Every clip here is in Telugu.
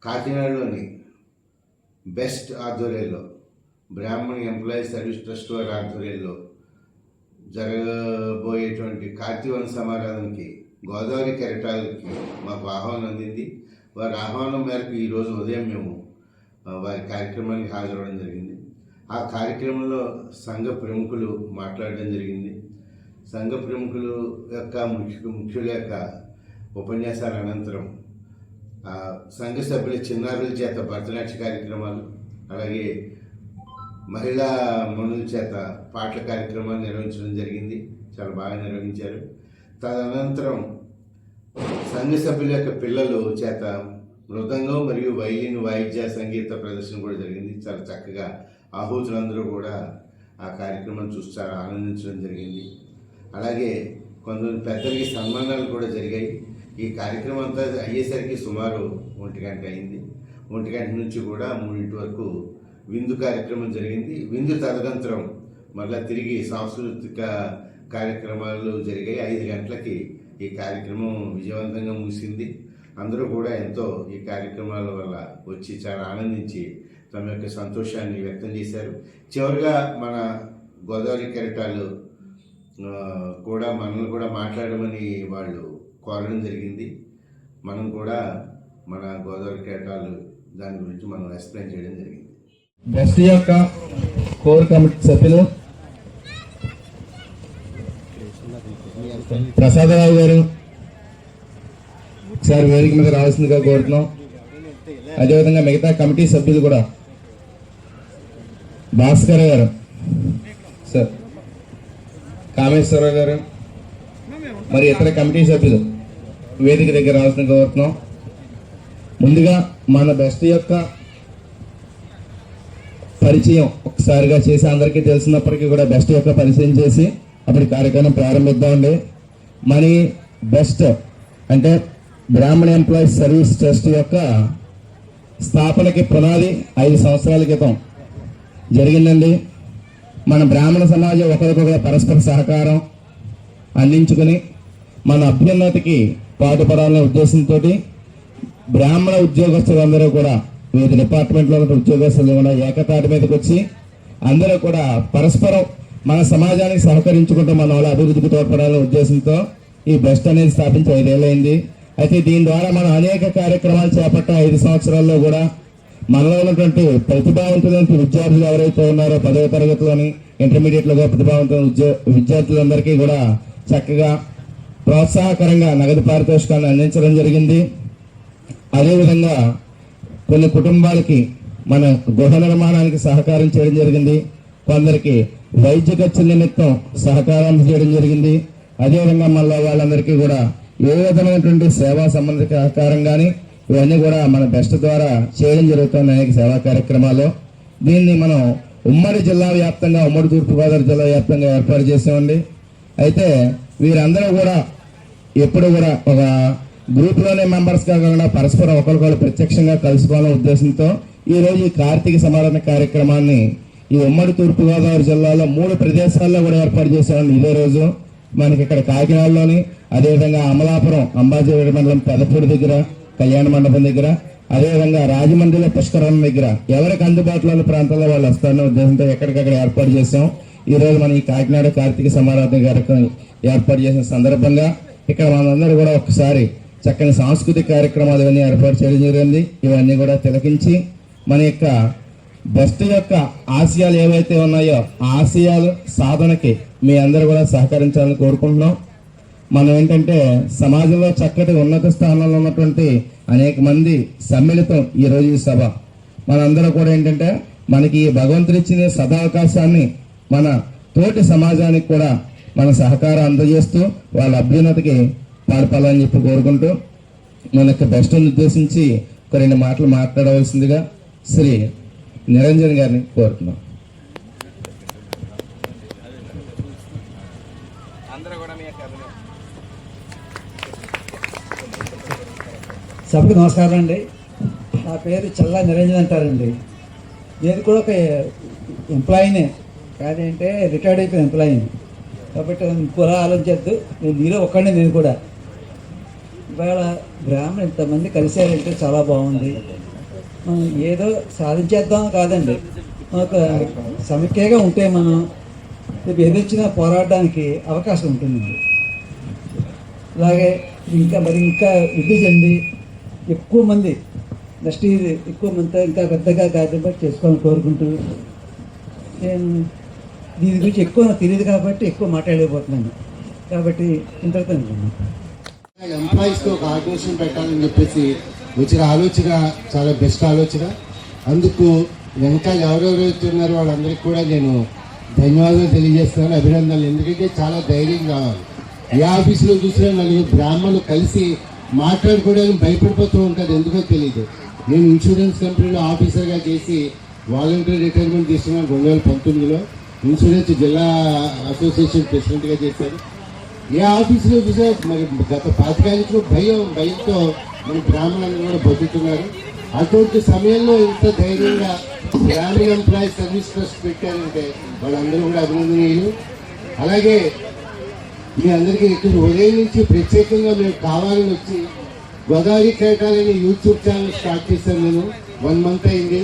కాకినాడలోని బెస్ట్ ఆధ్వర్యంలో బ్రాహ్మణ్ ఎంప్లాయీస్ సర్వీస్ ట్రస్ట్ వారి ఆధ్వర్యంలో జరగబోయేటువంటి కార్తీవన సమారాధనకి గోదావరి కెరటాలకి మాకు ఆహ్వానం అందింది. వారి ఆహ్వానం మేరకు ఈరోజు ఉదయం మేము వారి కార్యక్రమానికి హాజరవడం జరిగింది. ఆ కార్యక్రమంలో సంఘ ప్రముఖులు మాట్లాడడం జరిగింది. సంఘ ప్రముఖులు యొక్క ముఖ్యుల యొక్క ఉపన్యాసాల అనంతరం సంఘ సభ్యుల చిన్నారుల చేత భరతనాట్య కార్యక్రమాలు, అలాగే మహిళా మనుల చేత పాటల కార్యక్రమాలు నిర్వహించడం జరిగింది. చాలా బాగా నిర్వహించారు. తదనంతరం సంఘ సభ్యుల యొక్క పిల్లలు చేత మృదంగం మరియు వైలిన్ వాయిద్య సంగీత ప్రదర్శన కూడా జరిగింది. చాలా చక్కగా ఆహూతులందరూ కూడా ఆ కార్యక్రమం చూసి చాలా ఆనందించడం జరిగింది. అలాగే కొంతమంది పెద్దలకి సన్మానాలు కూడా జరిగాయి. ఈ కార్యక్రమం అంతా అయ్యేసరికి సుమారు 1 గంట అయింది. 1 గంట నుంచి కూడా 3 వరకు విందు కార్యక్రమం జరిగింది. విందు తదనంతరం మళ్ళీ తిరిగి సాంస్కృతిక కార్యక్రమాలు జరిగాయి. 5 గంటలకి ఈ కార్యక్రమం విజయవంతంగా ముగిసింది. అందరూ కూడా ఎంతో ఈ కార్యక్రమాల వల్ల వచ్చి చాలా ఆనందించి తమ యొక్క సంతోషాన్ని వ్యక్తం చేశారు. చివరిగా మన గోదావరి కెరటాలు కూడా మనల్ని కూడా మాట్లాడమని వాళ్ళు కోరడం జరిగింది. మనం కూడా మన గోదావరి కెరటాలు దాని గురించి మనం ఎక్స్ప్లెయిన్ చేయడం జరిగింది. బెస్ట్ యొక్క కోర్ కమిటీ సభ్యులు ప్రసాదరావు గారు ఒకసారి వేదిక మీద రావాల్సిందిగా కోరుతున్నాం. అదేవిధంగా మిగతా కమిటీ సభ్యులు కూడా భాస్కర్ గారు, సార్ కామేశ్వరరావు గారు, మరి ఇతర కమిటీ సభ్యులు వేదిక దగ్గర రావాల్సిందిగా కోరుతున్నాం. ముందుగా మన బెస్ట్ యొక్క పరిచయం ఒకసారిగా చేసి అందరికీ తెలిసినప్పటికీ కూడా బెస్ట్ యొక్క పరిచయం చేసి అప్పుడు కార్యక్రమం ప్రారంభిద్దామండి. మనీ బెస్ట్ అంటే బ్రాహ్మణ ఎంప్లాయీస్ సర్వీస్ ట్రస్ట్ యొక్క స్థాపనకి పునాది 5 సంవత్సరాల క్రితం జరిగిందండి. మన బ్రాహ్మణ సమాజం ఒకరికొకరు పరస్పర సహకారం అందించుకుని మన అభ్యున్నతికి పాటుపడాలనే ఉద్దేశంతో బ్రాహ్మణ ఉద్యోగస్తులందరూ కూడా వివిధ డిపార్ట్మెంట్లో ఉన్న ఉద్యోగస్తులు కూడా ఏకతాటి మీదకి వచ్చి అందరూ కూడా పరస్పరం మన సమాజానికి సహకరించుకుంటూ మన వాళ్ళ అభివృద్ధికి తోడ్పడాలనే ఉద్దేశంతో ఈ బెస్ట్ అనేది స్థాపించి 5 ఏళ్ళైంది. అయితే దీని ద్వారా మనం అనేక కార్యక్రమాలు చేపట్ట 5 సంవత్సరాల్లో కూడా మనలో ఉన్నటువంటి ప్రతిభావంతులైన విద్యార్థులు ఎవరైతే ఉన్నారో 10వ తరగతిలోని ఇంటర్మీడియట్లుగా ప్రతిభావంతులైన విద్యార్థులందరికీ కూడా చక్కగా ప్రోత్సాహకరంగా నగదు పారితోషికాలను అందించడం జరిగింది. అదేవిధంగా కొన్ని కుటుంబాలకి మన గృహ నిర్మాణానికి సహకారం చేయడం జరిగింది. కొందరికి వైద్య ఖర్చుల నిమిత్తం సహకారం చేయడం జరిగింది. అదేవిధంగా మళ్ళీ వాళ్ళందరికీ కూడా ఏ విధమైనటువంటి సేవా సంబంధిత సహకారం కానీ ఇవన్నీ కూడా మన బెస్ట్ ద్వారా చేయడం జరుగుతుంది అనేక సేవా కార్యక్రమాలు. దీన్ని మనం ఉమ్మడి జిల్లా వ్యాప్తంగా, ఉమ్మడి తూర్పుగోదావరి జిల్లా వ్యాప్తంగా ఏర్పాటు చేసామండి. అయితే వీరందరూ కూడా ఎప్పుడు కూడా ఒక గ్రూప్లోనే మెంబర్స్ కాకుండా పరస్పరం ఒకరికొకరు ప్రత్యక్షంగా కలుసుకోవాలనే ఉద్దేశంతో ఈరోజు ఈ కార్తీక సమారాధన కార్యక్రమాన్ని ఈ ఉమ్మడి తూర్పుగోదావరి జిల్లాలో 3 ప్రదేశాల్లో కూడా ఏర్పాటు చేసామండి. ఇదే రోజు మనకి ఇక్కడ కాకినాడలోని, అదేవిధంగా అమలాపురం అంబాజీపేట మండలం పెదపూడి దగ్గర కళ్యాణ మండపం దగ్గర, అదేవిధంగా రాజమండ్రిలో పుష్కరం దగ్గర ఎవరికి అందుబాటులో ప్రాంతాల్లో వాళ్ళు వస్తారనే ఉద్దేశంతో ఎక్కడికక్కడ ఏర్పాటు చేసాం. ఈ రోజు మనం ఈ కాకినాడ కార్తీక సమారాధన కార్యక్రమం ఏర్పాటు చేసిన సందర్భంగా ఇక్కడ మనందరూ కూడా ఒకసారి చక్కని సాంస్కృతిక కార్యక్రమాలు ఇవన్నీ ఏర్పాటు చేయడం జరిగింది. ఇవన్నీ కూడా తిలకించి మన యొక్క బెస్ట్ యొక్క ఆశయాలు ఏవైతే ఉన్నాయో ఆ ఆశయాలు సాధనకి మీ అందరూ కూడా సహకరించాలని కోరుకుంటున్నాం. మనం ఏంటంటే సమాజంలో చక్కటి ఉన్నత స్థానంలో ఉన్నటువంటి అనేక మంది సమ్మిళితం ఈరోజు ఈ సభ. మనందరూ కూడా ఏంటంటే మనకి భగవంతుడు ఇచ్చిన సదావకాశాన్ని మన తోటి సమాజానికి కూడా మన సహకారం అందజేస్తూ వాళ్ళ అభ్యున్నతికి పాల్పడాలని చెప్పి కోరుకుంటూ మన యొక్క బెస్ట్ ఉద్దేశించి ఒక 2 మాటలు మాట్లాడవలసిందిగా శ్రీ నిరంజన్ గారిని కోరుతున్నాం. సభకు నమస్కారం అండి. నా పేరు చల్లా నిరంజన్ అంటారండి. నేను కూడా ఒక ఎంప్లాయీనే, కానీ అంటే రిటైర్డ్ అయిపోయిన ఎంప్లాయీని కాబట్టి కూడా ఆలోచించద్దు. నేను మీలో ఒక్కడే. నేను కూడా ఇవాళ బ్రాహ్మణ ఇంతమంది కలిశారంటే చాలా బాగుంది. మనం ఏదో సాధించేద్దాం కాదండి, ఒక సమిక్యగా ఉంటే మనం రేపు ఏదొచ్చినా పోరాడడానికి అవకాశం ఉంటుందండి. అలాగే ఇంకా వృద్ధి చెంది ఎక్కువ మంది నెక్స్ట్ ఇది ఎక్కువ మంది ఇంకా పెద్దగా కార్యక్రమం చేసుకోవాలని కోరుకుంటూ, నేను దీని గురించి ఎక్కువ నాకు తెలియదు కాబట్టి ఎక్కువ మాట్లాడలేకపోతున్నాను. కాబట్టి ఇంతటితో అనుకున్నాను. ఎంప్లాయీస్కి ఒక ఆర్గనైజేషన్ పెట్టాలని చెప్పేసి వచ్చిన ఆలోచన చాలా బెస్ట్ ఆలోచన. అందుకు వెనక ఎవరెవరు ఉన్నారో వాళ్ళందరికీ కూడా నేను ధన్యవాదాలు తెలియజేస్తున్నాను, అభినందనలు. ఎందుకంటే చాలా ధైర్యం కావాలి. ఏ ఆఫీసులో చూసినా నలుగురు బ్రాహ్మణులు కలిసి మాట్లాడుకోవడానికి భయపడిపోతూ ఉంటారు, ఎందుకో తెలియదు. నేను ఇన్సూరెన్స్ కంపెనీలో ఆఫీసర్గా చేసి వాలంటీర్ రిటైర్మెంట్ తీసుకున్నాను 2019లో. ఇన్సూరెన్స్ జిల్లా అసోసియేషన్ ప్రెసిడెంట్గా చేశాను. ఏ ఆఫీసులో చూసా మరి గత 25 ఏళ్ళలో భయంతో మన బ్రాహ్మణులు కూడా బతుకుతున్నారు. అటువంటి సమయంలో ఇంత ధైర్యంగా గ్రామీణ ఎంప్లాయీ సర్వీస్ ట్రస్ట్ పెట్టారంటే వాళ్ళందరూ కూడా అభినందనీయులు. అలాగే మీ అందరికీ ఇక్కడ ఉదయం నుంచి ప్రత్యేకంగా మేము కావాలని వచ్చి గోదావరి కిరీటాలని యూట్యూబ్ ఛానల్ స్టార్ట్ చేశాను. నేను 1 మంత్ అయింది.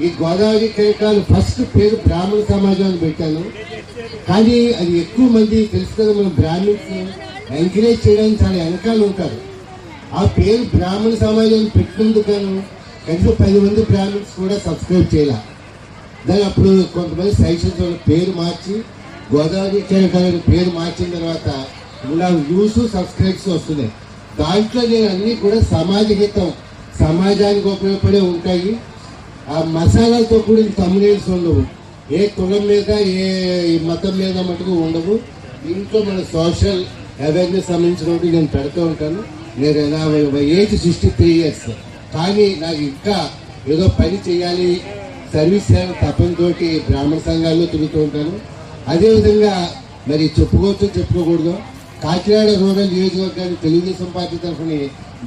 ఈ గోదావరి కిరీటాలు ఫస్ట్ పేరు బ్రాహ్మణ సమాజం అని పెట్టాను. కానీ అది ఎక్కువ మంది తెలుసు కదా, మనం బ్రాహ్మిన్స్ ఎంకరేజ్ చేయడానికి చాలా వెనకాల ఉంటారు. ఆ పేరు బ్రాహ్మణ సమాజం పెట్టినందుకు కనీసం 10 మంది బ్రాహ్మిన్స్ కూడా సబ్స్క్రైబ్ చేయాల. దాని అప్పుడు కొంతమంది సజెషన్స్ పేరు మార్చి గోదావరి కిరీటాలని పేరు మార్చిన తర్వాత నాకు వ్యూస్ సబ్స్క్రైబ్స్ వస్తున్నాయి. దాంట్లో నేను అన్నీ కూడా సమాజ హితం, సమాజానికి ఉపయోగపడే ఉంటాయి. ఆ మసాలాలతో కూడిన thumbnails ఉండవు, ఏ కులం మీద ఏ మతం మీద మటుకు ఉండవు. ఇంట్లో మన సోషల్ అవేర్నెస్ సంబంధించినట్టు నేను పెడుతూ ఉంటాను. నేను నా ఏజ్ 63 years, కానీ నాకు ఇంకా ఏదో పని చేయాలి, సర్వీస్ చేయాలి తపనతోటి బ్రాహ్మణ సంఘాల్లో తిరుగుతూ ఉంటాను. అదేవిధంగా మరి చెప్పుకోవచ్చు చెప్పుకోకూడదు, కాకినాడ రూరల్ నియోజకవర్గానికి తెలుగుదేశం పార్టీ తరఫున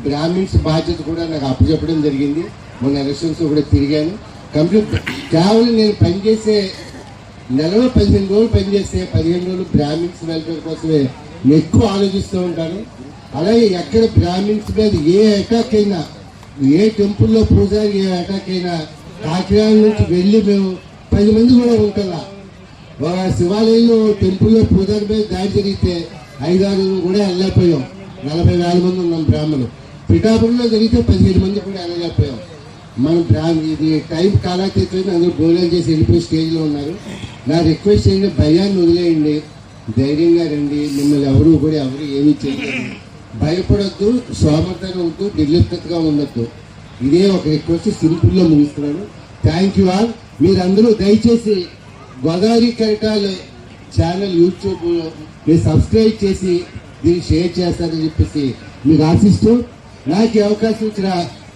బ్రాహ్మిన్స్ బాధ్యత కూడా నాకు అప్పచెప్పడం జరిగింది. మొన్న ఎలక్షన్స్ కూడా తిరిగాను. కంప్లీట్ కేవలం నేను పనిచేసే నెలలో 15 రోజులు పనిచేస్తే 15 రోజులు బ్రాహ్మిన్స్ వెల్ఫేర్ కోసమే నేను ఎక్కువ ఆలోచిస్తూ ఉంటాను. అలాగే ఎక్కడ బ్రాహ్మిన్స్ మీద ఏ అటాక్ అయినా, ఏ టెంపుల్లో పూజారి ఏ అటాక్ అయినా కాకినాడ నుంచి వెళ్ళి మేము 10 మంది కూడా ఉంటున్నా. ఒక శివాలయంలో టెంపుల్లో పూజారి మీద దాడి జరిగితే 5-6 కూడా వెళ్ళలేకపోయాం. 44 మంది ఉన్నాం బ్రాహ్మణులు. పిఠాపురంలో జరిగితే 17 మంది కూడా వెళ్ళలేకపోయాం. మనం ఇది టైం కాలాతీతం, అందరూ భోజనం చేసి వెళ్ళిపోయి స్టేజ్లో ఉన్నారు. నా రిక్వెస్ట్ ఏంటంటే భయాన్ని వదిలేయండి, ధైర్యంగా రండి. మిమ్మల్ని ఎవరు ఏమీ చేయలేదు, భయపడొద్దు, సోమర్థంగా నిర్లిప్తగా ఉండొద్దు. ఇదే ఒక రిక్వెస్ట్, సింపుల్లో ముగిస్తున్నాను. Thank you all. మీరందరూ దయచేసి గోదావరి కిరీటాలు ఛానల్ యూట్యూబ్లో మీరు సబ్స్క్రైబ్ చేసి దీన్ని షేర్ చేస్తారని చెప్పేసి మీకు ఆశిస్తూ, నాకు అవకాశం ఇచ్చిన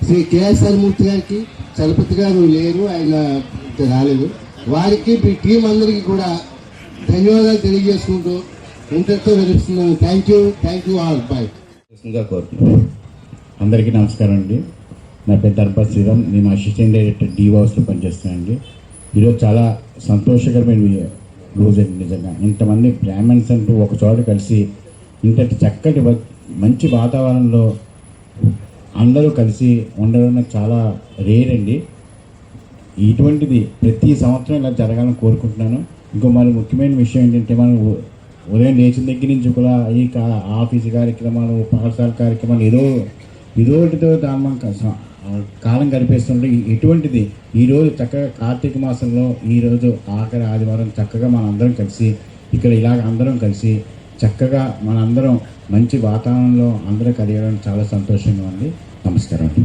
శ్రీ కేఎస్ఆర్ మూర్తి గారికి, చలపతి గారు లేరు, ఆయన రాలేదు, వారికి మీ టీం అందరికీ కూడా ధన్యవాదాలు తెలియజేసుకుంటూ ఇంతటితో వినిపిస్తున్నాను. Thank you all. బాయ్. అందరికీ నమస్కారం అండి. నా పేరు ధర్మపతి శ్రీరామ్, నేను అసిస్టెంట్ డైరెక్టర్ డీ హౌస్లో పనిచేస్తున్నానండి. ఈరోజు చాలా సంతోషకరమైన రోజు అండి. నిజంగా ఇంతమంది బ్రాహ్మణ్స్ అంటూ ఒక చోట కలిసి ఇంతటి చక్కటి మంచి వాతావరణంలో అందరూ కలిసి ఉండడం చాలా రేర్ అండి. ఇటువంటిది ప్రతి సంవత్సరం ఇలా జరగాలని కోరుకుంటున్నాను. ఇంకో మరి ముఖ్యమైన విషయం ఏంటంటే, మనం ఉదయం లేచిన దగ్గర నుంచి కూడా ఈ ఆఫీసు కార్యక్రమాలు, పాఠశాల కార్యక్రమాలు ఇదోటితో కాలం గడిపేస్తుంటే, ఇటువంటిది ఈరోజు చక్కగా కార్తీక మాసంలో ఈరోజు ఆఖరి ఆదివారం చక్కగా మనందరం కలిసి ఇక్కడ ఇలాగ అందరం కలిసి చక్కగా మనందరం మంచి వాతావరణంలో అందరూ కలిగడం చాలా సంతోషంగా ఉంది. నమస్కారం అండి.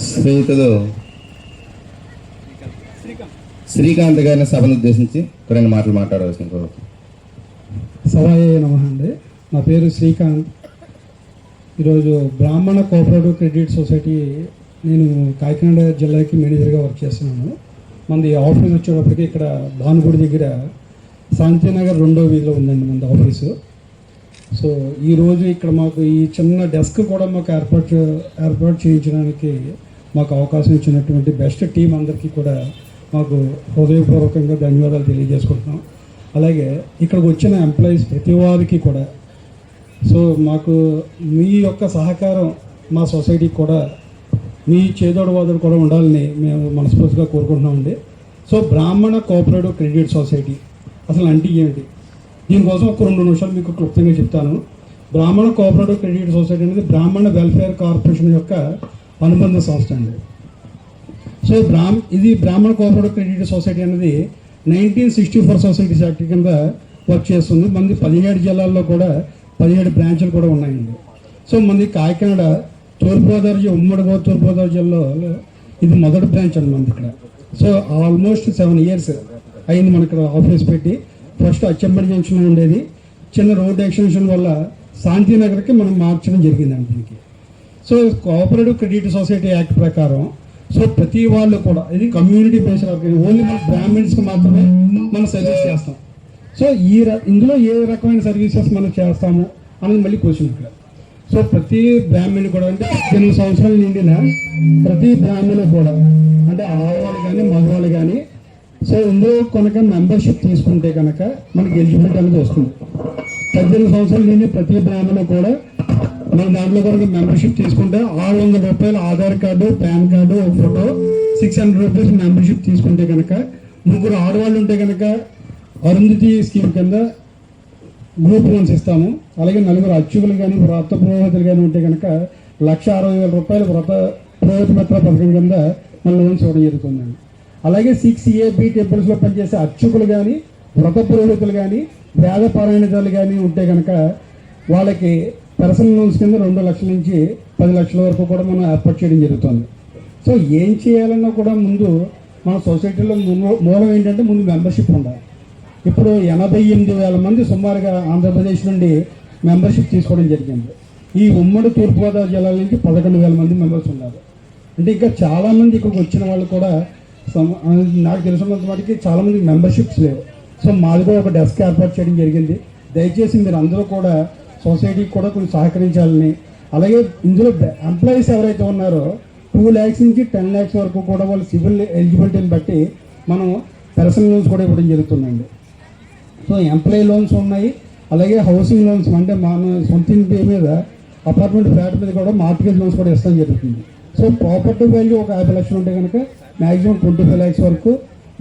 స్నేహితులు శ్రీకాంత్ గారిని సభను ఉద్దేశించి కొన్ని మాటలు మాట్లాడవలసిన కోరుతున్నాను. సభాయ నమః అండి. నా పేరు శ్రీకాంత్. ఈరోజు బ్రాహ్మణ కోఆపరేటివ్ క్రెడిట్ సొసైటీ, నేను కాకినాడ జిల్లాకి మేనేజర్గా వర్క్ చేస్తున్నాను. మనది ఆఫీస్ వచ్చేటప్పటికి ఇక్కడ భానుగుడి దగ్గర శాంతినగర్ 2వ వీధిలో ఉందండి మనది ఆఫీసు. సో ఈరోజు ఇక్కడ మాకు ఈ చిన్న డెస్క్ కూడా మాకు ఏర్పాటు చేయించడానికి మాకు అవకాశం ఇచ్చినటువంటి బెస్ట్ టీం అందరికీ కూడా మాకు హృదయపూర్వకంగా ధన్యవాదాలు తెలియజేసుకుంటున్నాం. అలాగే ఇక్కడికి వచ్చిన ఎంప్లాయీస్ ప్రతి వారికి కూడా, సో మాకు మీ యొక్క సహకారం మా సొసైటీకి కూడా మీ చేదోడు వాదోడు కూడా ఉండాలని మేము మనస్ఫూర్తిగా కోరుకుంటున్నామండి. సో బ్రాహ్మణ కోఆపరేటివ్ క్రెడిట్ సొసైటీ అసలు అంటే ఏమిటి? దీనికోసం ఒక 2 నిమిషాలు మీకు క్లుప్తంగా చెప్తాను. బ్రాహ్మణ కోఆపరేటివ్ క్రెడిట్ సొసైటీ అనేది బ్రాహ్మణ వెల్ఫేర్ కార్పొరేషన్ యొక్క అనుబంధ సంస్థ అండి. సో ఇది బ్రాహ్మణ కోఆపరేటివ్ క్రెడిట్ సొసైటీ అనేది 1964 సొసైటీస్ యాక్ట్ కింద వర్క్ చేస్తుంది. మనది 17 జిల్లాల్లో కూడా 17 బ్రాంచ్లు కూడా ఉన్నాయండి. సో మనది కాకినాడ ఉమ్మడి తూర్పుగోదావరి జిల్లాలో ఇది మొదటి బ్రాంచ్ అండి మనది ఇక్కడ. సో ఆల్మోస్ట్ 7 years అయింది మన ఇక్కడ ఆఫీస్ పెట్టి. ఫస్ట్ అచ్చంబడి జంక్షన్లో ఉండేది, చిన్న రోడ్ ఎక్స్టెన్షన్ వల్ల శాంతినగర్కి మనం మార్చడం జరిగిందండి దీనికి. So cooperative credit society act ప్రకారం సో ప్రతి వాళ్ళు కూడా ఇది కమ్యూనిటీ బేస్డ్ ఓన్లీ మన బ్రాహ్మిన్స్కి మాత్రమే మనం సర్వీస్ చేస్తాం. సో ఇందులో ఏ రకమైన సర్వీసెస్ మనం చేస్తాము అనేది మళ్ళీ క్వశ్చన్ ఇక్కడ. సో ప్రతి బ్రాహ్మణి కూడా అంటే 18 సంవత్సరాలు నిండిన ప్రతి బ్రాహ్మణి కూడా అంటే ఆడవాళ్ళు కానీ మగవాళ్ళు కానీ సో ఇందులో కనుక మెంబర్షిప్ తీసుకుంటే కనుక మనకి ఎలిజిబిలిటీ అనేది వస్తుంది. 18 సంవత్సరాలు నిండి ప్రతి బ్రాహ్మణి కూడా మన దాంట్లో కనుక మెంబర్షిప్ తీసుకుంటే 600 రూపాయలు ఆధార్ కార్డు, పాన్ కార్డు, ఒక ఫోటో, 600 రూపీస్ మెంబర్షిప్ తీసుకుంటే కనుక 3 ఆడవాళ్ళు ఉంటే కనుక అరుంధతి స్కీమ్ కింద గ్రూప్ లోన్స్ ఇస్తాము. అలాగే 4 అర్చకులు కానీ వ్రత పురోహితులు కానీ ఉంటే కనుక 1,60,000 రూపాయలు వ్రత పురోహిత మిత్ర పథకం కింద మన లోన్స్ ఇవ్వడం జరుగుతుందండి. అలాగే 6 AB టెంపుల్స్లో పనిచేసే అర్చకులు కానీ వ్రత పురోహితులు కానీ వేద పారాయణాలు కానీ ఉంటే కనుక వాళ్ళకి పర్సనల్ లోన్స్ కింద 2 లక్షల నుంచి 10 లక్షల వరకు కూడా మనం ఏర్పాటు చేయడం జరుగుతుంది. సో ఏం చేయాలన్నా కూడా ముందు మన సొసైటీలో మూలం ఏంటంటే ముందు మెంబర్షిప్ ఉండాలి. ఇప్పుడు 88,000 మంది సుమారుగా ఆంధ్రప్రదేశ్ నుండి మెంబర్షిప్ తీసుకోవడం జరిగింది. ఈ ఉమ్మడి తూర్పుగోదావరి జిల్లాల నుంచి 11,000 మంది మెంబర్స్ ఉన్నారు. అంటే ఇంకా చాలామంది ఇక్కడికి వచ్చిన వాళ్ళు కూడా నాకు తెలిసినంత మటుకి చాలామందికి మెంబర్షిప్స్ లేవు. సో మాది కూడా ఒక డెస్క్ ఏర్పాటు చేయడం జరిగింది. దయచేసి మీరు అందరూ కూడా సొసైటీకి కూడా కొంచెం సహకరించాలని, అలాగే ఇందులో ఎంప్లాయీస్ ఎవరైతే ఉన్నారో 2 lakhs నుంచి 10 lakhs వరకు కూడా వాళ్ళు సివిల్ ఎలిజిబిలిటీని బట్టి మనం పర్సనల్ లోన్స్ కూడా ఇవ్వడం జరుగుతుందండి. సో ఎంప్లాయీ లోన్స్ ఉన్నాయి, అలాగే హౌసింగ్ లోన్స్ అంటే మన సొంత ఇంటి మీద అపార్ట్మెంట్ ఫ్లాట్ మీద కూడా మార్టిగేజ్ లోన్స్ కూడా ఇస్తాం జరుగుతుంది. సో ప్రాపర్టీ వాల్యూ ఒక 50 లక్షలు ఉంటే కనుక మ్యాక్సిమం 25 lakhs వరకు,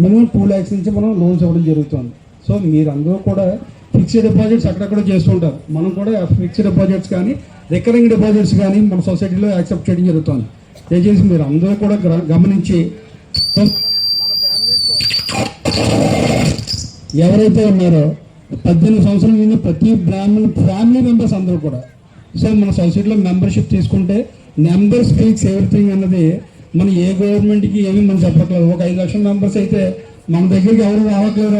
మినిమం 2 lakhs నుంచి మనం లోన్స్ ఇవ్వడం జరుగుతుంది. సో మీరు అందరూ కూడా ఫిక్స్డ్ డిపాజిట్స్ అక్కడక్కడ చేస్తుంటారు. మనం కూడా ఫిక్స్డ్ డిపాజిట్స్ కానీ రికరింగ్ డిపాజిట్స్ కానీ మన సొసైటీలో యాక్సెప్ట్ చేయడం జరుగుతుంది. దయచేసి మీరు అందరూ కూడా గమనించి ఎవరైతే ఉన్నారో 18 సంవత్సరాల నుండి ప్రతి బ్రాహ్మణ ఫ్యామిలీ మెంబర్స్ అందరూ కూడా సో మన సొసైటీలో మెంబర్షిప్ తీసుకుంటే నెంబర్ స్పీక్స్ ఎవ్రీథింగ్ అన్నది మనం ఏ గవర్నమెంట్కి ఏమీ మనం చెప్పట్లేదు. ఒక 5 లక్షల మెంబర్స్ అయితే మన దగ్గరికి ఎవరు రావట్లేదు,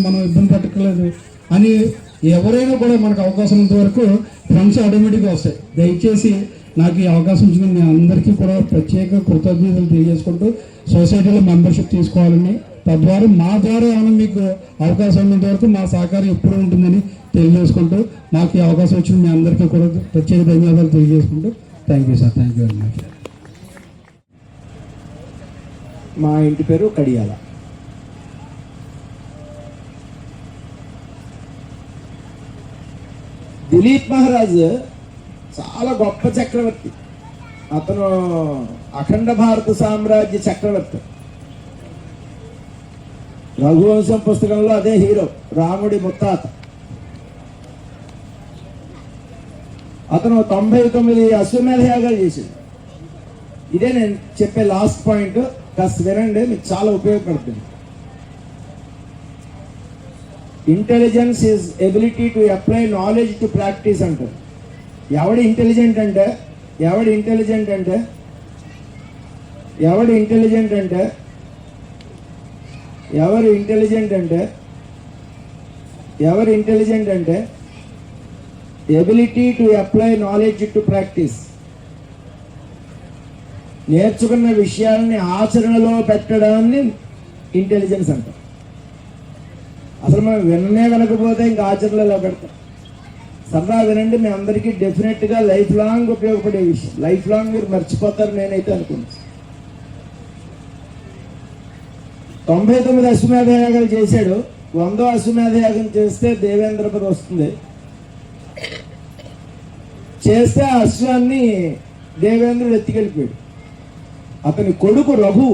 మనం ఇబ్బంది పెట్టట్లేదు అని ఎవరైనా కూడా మనకు అవకాశం ఉన్నంత వరకు ఫండ్స్ ఆటోమేటిక్గా వస్తాయి. దయచేసి నాకు ఈ అవకాశం ఇచ్చిన మీ అందరికీ కూడా ప్రత్యేక కృతజ్ఞతలు తెలియజేసుకుంటూ సొసైటీలో మెంబర్షిప్ తీసుకోవాలని, తద్వారా మా ద్వారా ఏమైనా మీకు అవకాశం ఉన్నంత వరకు మా సహకారం ఎప్పుడు ఉంటుందని తెలియజేసుకుంటూ నాకు ఈ అవకాశం ఇచ్చిన మీ అందరికీ కూడా ప్రత్యేక ధన్యవాదాలు తెలియజేసుకుంటూ thank you sir. Thank you very much. మా ఇంటి పేరు కడియాల. దిలీప్ మహారాజ్ చాలా గొప్ప చక్రవర్తి. అతను అఖండ భారత సామ్రాజ్య చక్రవర్తి. రఘువంశం పుస్తకంలో అదే హీరో, రాముడి ముత్తాత. అతను 99 అశ్వమేధ యాగాలు చేశాడు. ఇదే నేను చెప్పే లాస్ట్ పాయింట్, కాస్త వినండి, మీకు చాలా ఉపయోగపడుతుంది. Intelligence is ability to apply knowledge to practice అంటారు. ఎవడు ఇంటెలిజెంట్ అంటే ability to apply knowledge to practice. నేర్చుకున్న విషయాలని ఆచరణలో పెట్టడాన్ని ఇంటెలిజెన్స్ అంటారు. అసలు మనం వినకపోతే ఇంకా ఆచరణలో పెడతాం. సరదా వినండి, మీ అందరికీ డెఫినెట్గా లైఫ్ లాంగ్ ఉపయోగపడే విషయం. లైఫ్ లాంగ్ మీరు మర్చిపోతారు నేనైతే అనుకుంటున్నాను. 99 అశ్వమేధ యాగాలు చేశాడు. 100వ అశ్వమేధ యాగం చేస్తే దేవేంద్రపది వస్తుంది. చేస్తే ఆ అశ్వాన్ని దేవేంద్రుడు ఎత్తుకెళ్ళిపోయాడు. అతని కొడుకు రఘు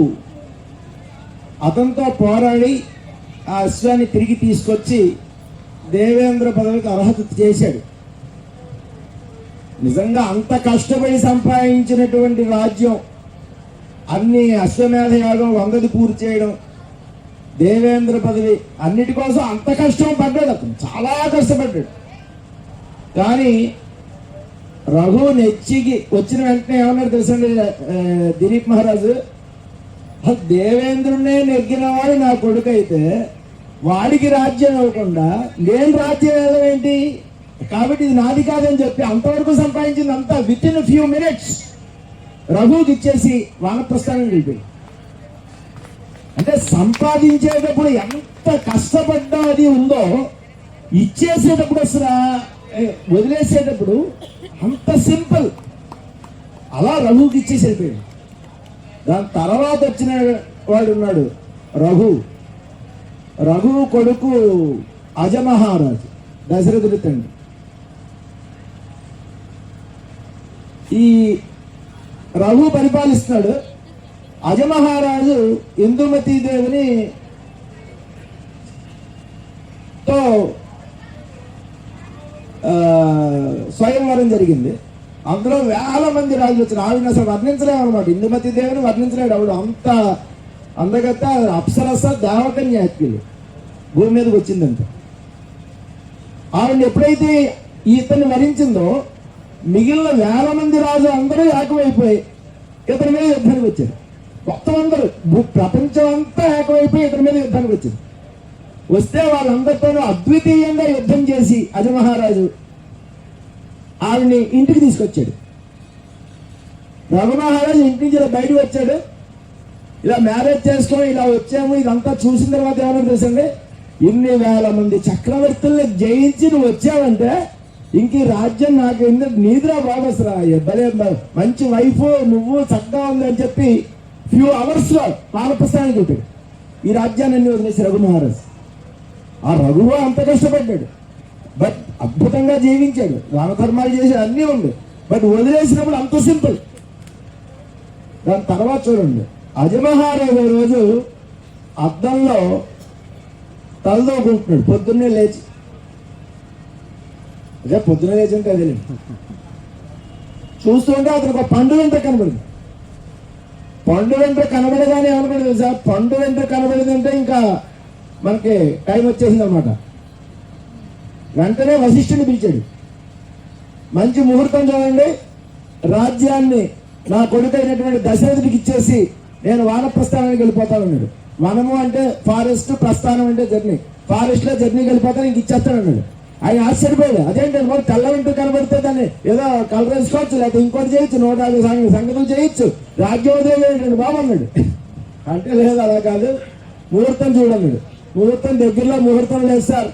అతనితో పోరాడి ఆ అశ్వాన్ని తిరిగి తీసుకొచ్చి దేవేంద్ర పదవికి అర్హత చేశాడు. నిజంగా అంత కష్టపడి సంపాదించినటువంటి రాజ్యం, అన్ని అశ్వమేధ యాగం 100ది పూర్తి చేయడం, దేవేంద్ర పదవి, అన్నిటి కోసం అంత కష్టం పడ్డాడు. అతను చాలా కష్టపడ్డాడు. కానీ రఘు నెచ్చికి వచ్చిన వెంటనే ఏమన్నాడు తెలుసండి దిలీప్ మహారాజు, దేవేంద్రుడినే నెగ్గినవాడు నా కొడుకు అయితే వాడికి రాజ్యం ఇవ్వకుండా నేను రాజ్యం వెళ్ళడం ఏంటి, కాబట్టి ఇది నాది కాదని చెప్పి అంతవరకు సంపాదించింది అంతా విత్ ఇన్ ఫ్యూ మినిట్స్ రఘుకి ఇచ్చేసి వానప్రస్థానం వెళ్ళిపోయి. అంటే సంపాదించేటప్పుడు ఎంత కష్టపడ్డా అది ఉందో, ఇచ్చేసేటప్పుడు అసలు వదిలేసేటప్పుడు అంత సింపుల్. అలా రఘుకి ఇచ్చేసి వెళ్ళిపోయాడు. దాని తర్వాత వచ్చిన వాడు ఉన్నాడు రఘు కొడుకు అజమహారాజు, దశరథుడి తండ్రి. ఈ రఘు పరిపాలిస్తున్నాడు. అజమహారాజు ఇందుమతీ దేవుని తో స్వయంవరం జరిగింది. అందులో వేల మంది రాజులు వచ్చిన ఆవిడని అసలు వర్ణించలేము అనమాట. ఇందుమతి దేవుని వర్ణించలేడు. ఆవిడ అంత అందగత్త, అప్సరస, దేవకన్య యాక్చువల్లీ భూమి మీదకి వచ్చిందంట. ఆవిడని ఎప్పుడైతే ఇతన్ని వరించిందో మిగిలిన వేల మంది రాజు అందరూ ఏకమైపోయి ఇతని మీద యుద్ధానికి వచ్చారు. మొత్తం అందరూ ప్రపంచం అంతా ఏకమైపోయి ఇతని మీద యుద్ధానికి వచ్చింది. వస్తే వాళ్ళందరితోనూ అద్వితీయంగా యుద్ధం చేసి అజమహారాజు ఆవిడ్ని ఇంటికి తీసుకొచ్చాడు. రఘుమహారాజు ఇంటి నుంచి ఇలా బయటకు వచ్చాడు. ఇలా మ్యారేజ్ చేసుకొని ఇలా వచ్చాము. ఇదంతా చూసిన తర్వాత ఏమన్నా తెలుసండి, ఇన్ని వేల మంది చక్రవర్తుల్ని జయించి నువ్వు వచ్చావంటే ఇంక ఈ రాజ్యం నాకు నీదిరా బాబు, అసలు భలే మంచి వైఫ్, నువ్వు చక్కగా ఉంది అని చెప్పి ఫ్యూ అవర్స్ లో వానప్రస్థానానికి చెప్పాడు. ఈ రాజ్యాన్ని అన్ని వదిలేసి రఘుమహారాజు. ఆ రఘువు అంత కష్టపడ్డాడు, బట్ అద్భుతంగా జీవించాడు, దానధర్మాలు చేసి అన్నీ ఉంది. బట్ వదిలేసినప్పుడు అంత సింపుల్. దాని తర్వాత చూడండి, అజమహారాజు రోజు అద్దంలో తలదోకుంటున్నాడు పొద్దున్నే లేచి. అదే పొద్దున్నే లేచి అంటే అదే చూస్తుంటే అతనికి ఒక పండు వెంట కనబడింది. పండు వెంట కనబడగానే ఏమనుకోండి సార్, పండు వెంట కనబడిందంటే ఇంకా మనకి టైం వచ్చేసింది అనమాట. వెంటనే వశిష్ఠుని పిలిచాడు. మంచి ముహూర్తం చూడండి, రాజ్యాన్ని నా కొడుకైనటువంటి దశరథుడికి ఇచ్చేసి నేను వానప్రస్థానానికి వెళ్ళిపోతానన్నాడు. వనము అంటే ఫారెస్ట్, ప్రస్థానం అంటే జర్నీ. ఫారెస్ట్ లో జర్నీకి వెళ్ళిపోతాను, ఇంక ఇచ్చేస్తాను అన్నాడు. ఆయన ఆశ్చర్యపోయాడు. అదేంటంటే మరి తెల్ల వెంట కనబడితే దాన్ని ఏదో కలర్ వేసుకోవచ్చు, లేకపోతే ఇంకోటి చేయొచ్చు, 150 సంగతులు చేయొచ్చు, రాజ్యోదయం ఏంటండి బాబు అన్నాడు. అంటే లేదు, అలా కాదు, ముహూర్తం చూడన్నాడు. ముహూర్తం దగ్గరలో ముహూర్తం లేదు సార్,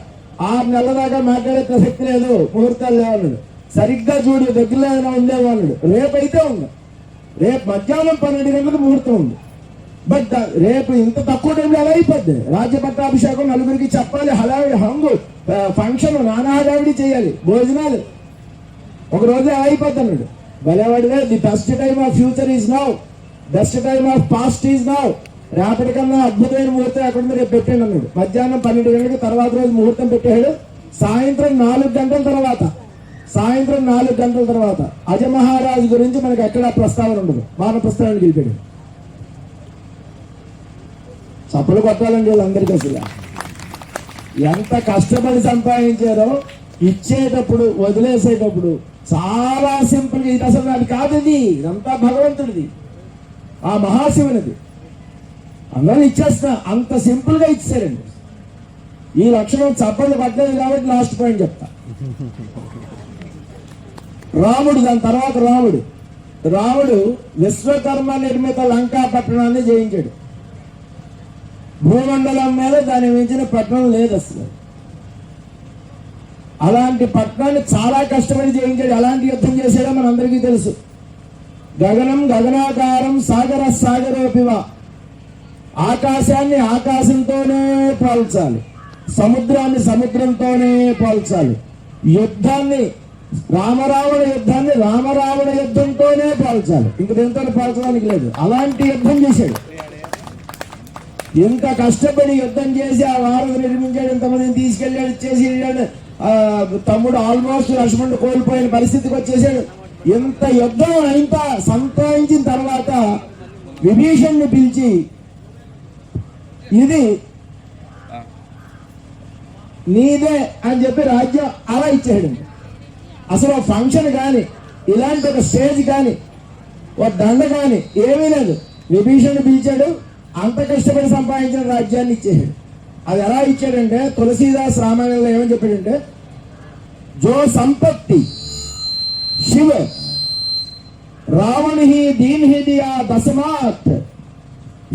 6 నెలల దాకా మాట్లాడే ప్రసక్తి లేదు, ముహూర్తాలు లేవన్నాడు. సరిగ్గా చూడు, దగ్గరలో ఏమైనా ఉందేమో అన్నాడు. రేపైతే ఉంది, రేపు మధ్యాహ్నం 12 గంటలకు ముహూర్తం ఉంది. బట్ రేపు ఇంత తక్కువ టైంలో ఎలా అయిపోద్ది? రాజ్య పట్టాభిషేకం, నలుగురికి చెప్పాలి, హడావిడి, హంగు, ఫంక్షన్, నానా హడావిడి చేయాలి, భోజనాలు, ఒక రోజు ఎలా అయిపోద్ది అన్నాడు. భలేవాడిగా, the best time of future is now, best time of past is now. రేపటికన్నా అద్భుతమైన ముహూర్తం ఎక్కడ రేపు పెట్టండి అన్నాడు. మధ్యాహ్నం 12 గంటలకు తర్వాత రోజు ముహూర్తం పెట్టాడు. సాయంత్రం 4 గంటల తర్వాత అజమహారాజు గురించి మనకి ఎక్కడ ప్రస్తావన ఉండదు. వానప్రస్థానానికి వెళ్ళిపోయాడు. చప్పలు కొట్టాలండి వాళ్ళందరికీ. అసలు ఎంత కష్టపడి సంపాదించారో, ఇచ్చేటప్పుడు వదిలేసేటప్పుడు చాలా సింపుల్గా. ఇది అసలు అది కాదు, ఇదంతా భగవంతుడిది, ఆ మహాశివునిది. అందరూ ఇచ్చేస్తా, అంత సింపుల్ గా ఇచ్చారండి. ఈ లక్షణం చప్పట్లు పట్టలేదు కాబట్టి లాస్ట్ పాయింట్ చెప్తా. రాముడు, దాని తర్వాత రాముడు విశ్వకర్మ నిర్మిత లంకా పట్టణాన్ని జయించాడు. భూమండలం మీద దాని మించిన పట్టణం లేదు అసలు. అలాంటి పట్టణాన్ని చాలా కష్టపడి జయించాడు. అలాంటి యుద్ధం చేశాడో మనందరికీ తెలుసు. గగనం గగనాకారం, సాగరోపివ. ఆకాశాన్ని ఆకాశంతోనే పోల్చాలి, సముద్రాన్ని సముద్రంతోనే పోల్చాలి, యుద్ధాన్ని రామరావణ యుద్ధాన్ని రామరావణ యుద్ధంతోనే పోల్చాలి, ఇంక దీంతో పోల్చడానికి లేదు. అలాంటి యుద్ధం చేశాడు. ఇంత కష్టపడి యుద్ధం చేసి ఆ వారధి నిర్మించాడు, ఇంతమందిని తీసుకెళ్ళాడు, ఇచ్చేసి వెళ్ళాడు. తమ్ముడు ఆల్మోస్ట్ లక్ష్మణుడు కోల్పోయిన పరిస్థితికి వచ్చేసాడు. ఇంత యుద్ధం ఇంత సంపాదించిన తర్వాత విభీషణ్ణి పిలిచి ఇది నీదే అని చెప్పి రాజ్యం అలా ఇచ్చాడు. అసలు ఫంక్షన్ కానీ, ఇలాంటి ఒక స్టేజ్ కానీ, ఒక దండ కానీ ఏమీ లేదు. విభీషణ్ణి పిలిచాడు, అంత కష్టపడి సంపాదించిన రాజ్యాన్ని ఇచ్చేసాడు. అది ఎలా ఇచ్చాడంటే తులసీదాస్ రామాయణంలో ఏమని చెప్పాడంటే, జో సంపత్తి శివ రావణ హి దీన్ హి దియా దశమాత్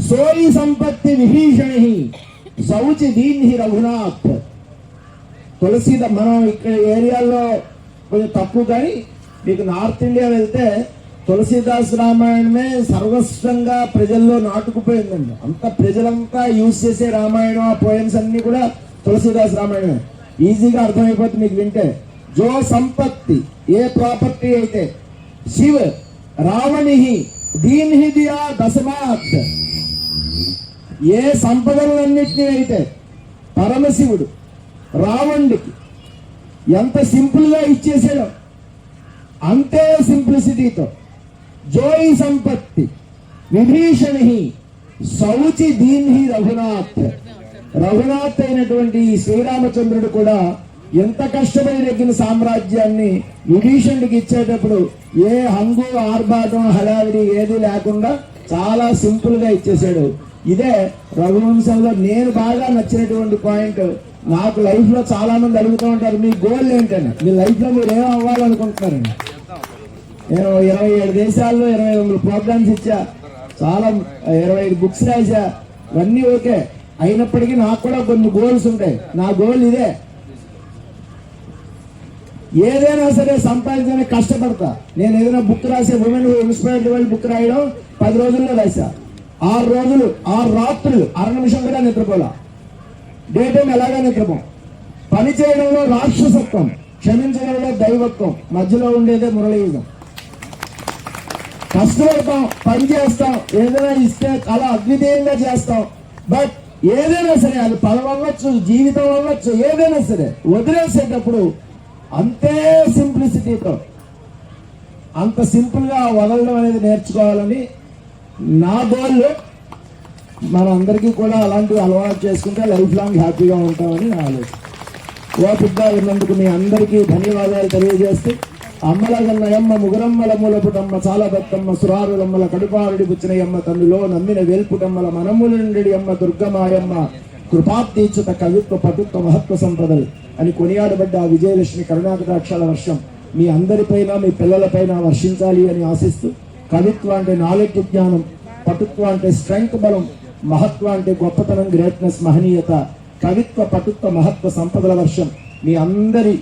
సోయి సంపత్తి విభీషణ హి సౌచి దీన్ హి రఘునాథ్. తులసీదాస్ మనం ఇక్కడ ఏరియాలో కొంచెం తక్కువ, కానీ మీకు నార్త్ ఇండియా వెళ్తే తులసీదాస్ రామాయణమే సర్వస్వంగా ప్రజల్లో నాటుకుపోయిందండి. అంత ప్రజలంతా యూజ్ చేసే రామాయణం, ఆ పోయమ్స్ అన్ని కూడా తులసీదాస్ రామాయణమే. ఈజీగా అర్థమైపోతుంది మీకు వింటే. జో సంపత్తి, ఏ ప్రాపర్టీ అయితే, శివ రావణి దీన్ హి దియా దశమాత్, ఏ సంపదలన్నింటినీ అయితే పరమశివుడు రావణుడికి ఎంత సింపుల్ గా ఇచ్చేసాడో అంతే సింప్లిసిటీతో జోయి సంపత్తి విభీషణి సౌచి దీన్హి రఘునాథ్. రఘునాథ్ అయినటువంటి ఈ శ్రీరామచంద్రుడు కూడా ఎంత కష్టపడి నెగ్గిన సామ్రాజ్యాన్ని విభీషణుడికి ఇచ్చేటప్పుడు ఏ హంగు ఆర్భాటం హడావిడి ఏది లేకుండా చాలా సింపుల్ గా ఇచ్చేసాడు. ఇదే రఘువంశంలో నేను బాగా నచ్చినటువంటి పాయింట్. నాకు లైఫ్ లో చాలా మంది అడుగుతూ ఉంటారు, మీ గోల్ ఏంటని, మీ లైఫ్ లో మీరు ఏం అవ్వాలనుకుంటున్నారండి. నేను 27 దేశాల్లో 28 ప్రోగ్రామ్స్ ఇచ్చా, చాలా 25 బుక్స్ రాసా, ఇవన్నీ ఓకే. అయినప్పటికీ నాకు కూడా కొన్ని గోల్స్ ఉంటాయి. నా గోల్ ఇదే, ఏదైనా సరే సంపాదించడానికి కష్టపడతా. నేను ఏదైనా బుక్ రాసే ఉమెన్ ఇన్స్పైర్డ్ వరల్డ్ బుక్ రాయడం 10 రోజుల్లో రాసా. 6 రోజులు 6 రాత్రులు 6 నిమిషం కూడా నిద్రపోలా. డే టైం ఎలాగా నిద్రపోం. పని చేయడంలో రాక్షసత్వం, క్షమించడంలో దైవత్వం, మధ్యలో ఉండేదే మురళీయుగం. కష్టపడతాం, పని చేస్తాం, ఏదైనా ఇస్తే చాలా అద్వితీయంగా చేస్తాం. బట్ ఏదైనా సరే, అది పదం అవ్వచ్చు, జీవితం అవ్వచ్చు, ఏదైనా సరే వదిలేసేటప్పుడు అంతే సింప్లిసిటీతో, అంత సింపుల్ గా వదలడం అనేది నేర్చుకోవాలని నా గోల్. మనందరికీ కూడా అలాంటివి అలవాటు చేసుకుంటే లైఫ్ లాంగ్ హ్యాపీగా ఉంటామని నా ఆలోచన. ఓపికగా ఉన్నందుకు మీ అందరికీ ధన్యవాదాలు తెలియజేస్తూ, అమ్మలగన్నయమ్మ ముగురమ్మల మూలపుటమ్మ చాలా బతుకమ్మ సురారులమ్మల కడుపారుడి పుచ్చినయమ్మ తన్నులో నమ్మిన వేల్పుటమ్మల మనముల నుండి అమ్మ దుర్గమాయమ్మ కృపాప్తీచుత కవిత్వ పటుత్వ మహత్వ సంపదలు అని కొనియాడబడ్డ ఆ విజయలక్ష్మి కరుణాకటాక్షాల వర్షం మీ అందరిపైన, మీ పిల్లలపైన వర్షించాలి అని ఆశిస్తూ, కవిత్వ అంటే నాలెడ్జ్ జ్ఞానం, పటుత్వ అంటే స్ట్రెంగ్త్ బలం, మహత్వ అంటే గొప్పతనం గ్రేట్నెస్ మహనీయత, కవిత్వ పటుత్వ మహత్వ సంపదల వర్షం మీ అందరి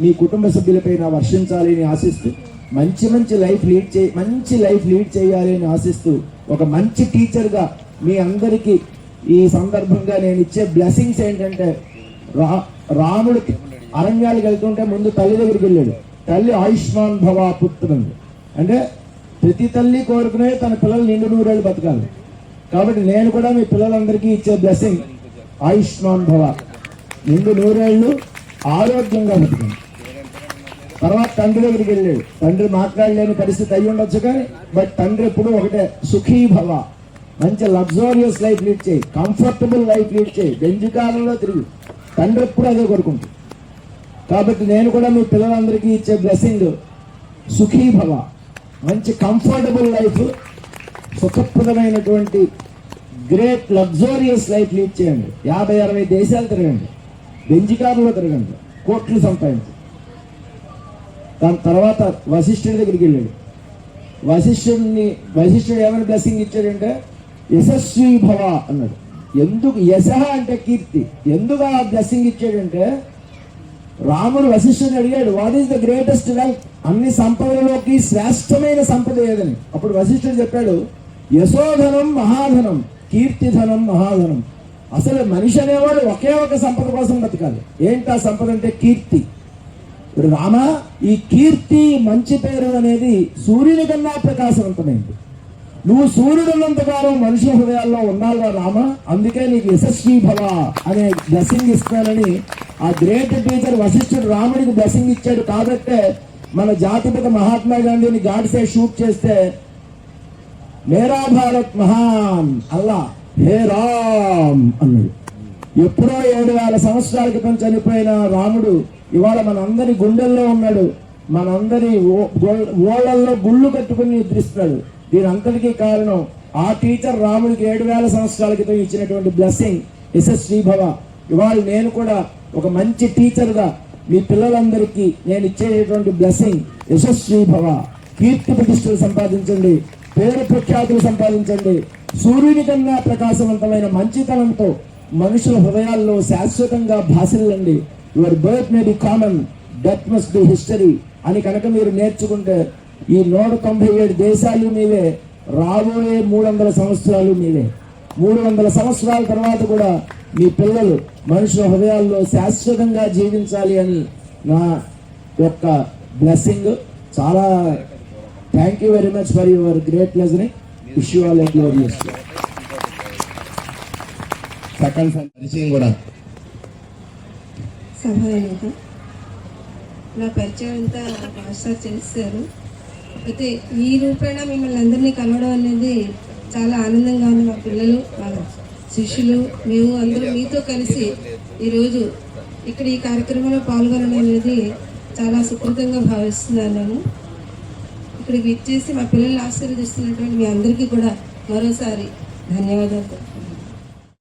మీ కుటుంబ సభ్యులపైన వర్షించాలి అని ఆశిస్తూ, మంచి లైఫ్ లీడ్ చేయాలి అని ఆశిస్తూ, ఒక మంచి టీచర్గా మీ అందరికీ ఈ సందర్భంగా నేను ఇచ్చే బ్లెస్సింగ్స్ ఏంటంటే, రాముడికి అరణ్యాలకు వెళ్తుంటే ముందు తల్లి దగ్గరికి వెళ్ళాడు. తల్లి ఆయుష్మాన్ భవ పుత్రుంది అంటే ప్రతి తల్లి కోరుకునే తన పిల్లలు నిండు 100 ఏళ్ళు బతకాలి. కాబట్టి నేను కూడా మీ పిల్లలందరికీ ఇచ్చే బ్లెస్సింగ్ ఆయుష్మాన్ భవ, నిండు 100 ఏళ్ళు ఆరోగ్యంగా బతకండి. తర్వాత తండ్రి దగ్గరికి వెళ్ళాడు. తండ్రి మాట్లాడలేని పరిస్థితి అయ్యి ఉండొచ్చు, కానీ బట్ తండ్రి ఎప్పుడు ఒకటే, సుఖీ భవ, మంచి లగ్జోరియస్ లైఫ్ లీడ్ చేయి, కంఫర్టబుల్ లైఫ్ లీడ్ చేయి, బెంజికాలంలో తిరిగి. తండ్రి ఎప్పుడు అదే కోరుకుంటుంది. కాబట్టి నేను కూడా మీ పిల్లలందరికీ ఇచ్చే బ్లెస్సింగ్ సుఖీ భవ, మంచి కంఫర్టబుల్ లైఫ్, సుఖప్రదమైనటువంటి గ్రేట్ లగ్జోరియస్ లైఫ్ లీడ్ చేయండి. 50-60 దేశాలు తిరగండి, బెంజికారులో తిరగండి, కోట్లు సంపాదించండి. దాని తర్వాత వశిష్ఠుడి దగ్గరికి వెళ్ళాడు. వశిష్ఠుడు ఏమైనా బ్లెస్సింగ్ ఇచ్చాడంటే యశస్వీ భవ అన్నాడు. ఎందుకు యశ అంటే కీర్తి, ఎందుకు ఆ బ్లెస్సింగ్ ఇచ్చాడంటే, రాముడు వశిష్ఠుని అడిగాడు, what is the greatest wealth, అన్ని సంపదలలోకి శ్రేష్టమైన సంపద ఏదని. అప్పుడు వశిష్ఠుడు చెప్పాడు, యశోధనం మహాధనం, కీర్తిధనం మహాధనం. అసలు మనిషి అనేవాడు ఒకే ఒక సంపద కోసం బతకాలి. ఏంటి ఆ సంపద అంటే కీర్తి. ఇప్పుడు రామ, ఈ కీర్తి మంచి పేరు అనేది సూర్యుని కన్నా ప్రకాశవంతమైంది. నువ్వు సూర్యుడు ఉన్నంతకాలం మనుషుల హృదయాల్లో ఉన్నావుగా రామ, అందుకే నీకు యశస్వీ భవ అనే బ్లెస్సింగ్ ఇస్తానని ఆ గ్రేట్ టీచర్ వశిష్ఠుడు రాముడికి బ్లెస్సింగ్ ఇచ్చాడు. కాబట్టే మన జాతిపిత మహాత్మా గాంధీని గాడ్సే షూట్ చేస్తే మేరా భారత్ మహాన్ అల్లా హే రామ్ అన్నాడు. ఎప్పుడో 7,000 సంవత్సరాల క్రితం చనిపోయిన రాముడు ఇవాళ మనందరి గుండెల్లో ఉన్నాడు, మనందరి ఓళ్ళల్లో గుళ్ళు కట్టుకుని నిద్రిస్తున్నాడు. దీని అంతటికీ కారణం ఆ టీచర్ రాముడికి 7,000 సంవత్సరాల క్రితం ఇచ్చినటువంటి బ్లెస్సింగ్ యశస్వీ భవ. ఇవాళ నేను కూడా ఒక మంచి టీచర్గా మీ పిల్లలందరికీ నేను ఇచ్చేటటువంటి బ్లెస్సింగ్ యశస్వీ భవ. కీర్తి ప్రతిష్టలు సంపాదించండి, పేరు ప్రఖ్యాతులు సంపాదించండి, సూర్యుని కన్నా ప్రకాశవంతమైన మంచితనంతో మనుషుల హృదయాల్లో శాశ్వతంగా భాసిల్లండి. Your birth may be common, death must be history అని కనుక మీరు నేర్చుకుంటే ఈ 197 దేశాలు మీవే, రాబోయే 300 సంవత్సరాలు మీవే. 300 సంవత్సరాల తర్వాత కూడా మీ పిల్లలు మనుషుల హృదయాల్లో శాశ్వతంగా జీవించాలి అని నా యొక్క బ్లెస్సింగ్. చాలా thank you very much for your great listening. Wish you all a glorious day. సకల్ పరిచయం కూడా సభ నా పరిచయం అంతా మాస్టర్ చేశారు. అయితే ఈ రూపేణ మిమ్మల్ని అందరినీ కలవడం అనేది చాలా ఆనందంగా ఉంది. మా పిల్లలు, మా శిష్యులు, మేము అందరూ మీతో కలిసి ఈరోజు ఇక్కడ ఈ కార్యక్రమంలో పాల్గొనడం అనేది చాలా సుకృతంగా భావిస్తున్నాను. నేను ఇక్కడికి ఇచ్చేసి మా పిల్లల్ని ఆశీర్వదిస్తున్నటువంటి మీ అందరికీ కూడా మరోసారి ధన్యవాదాలు.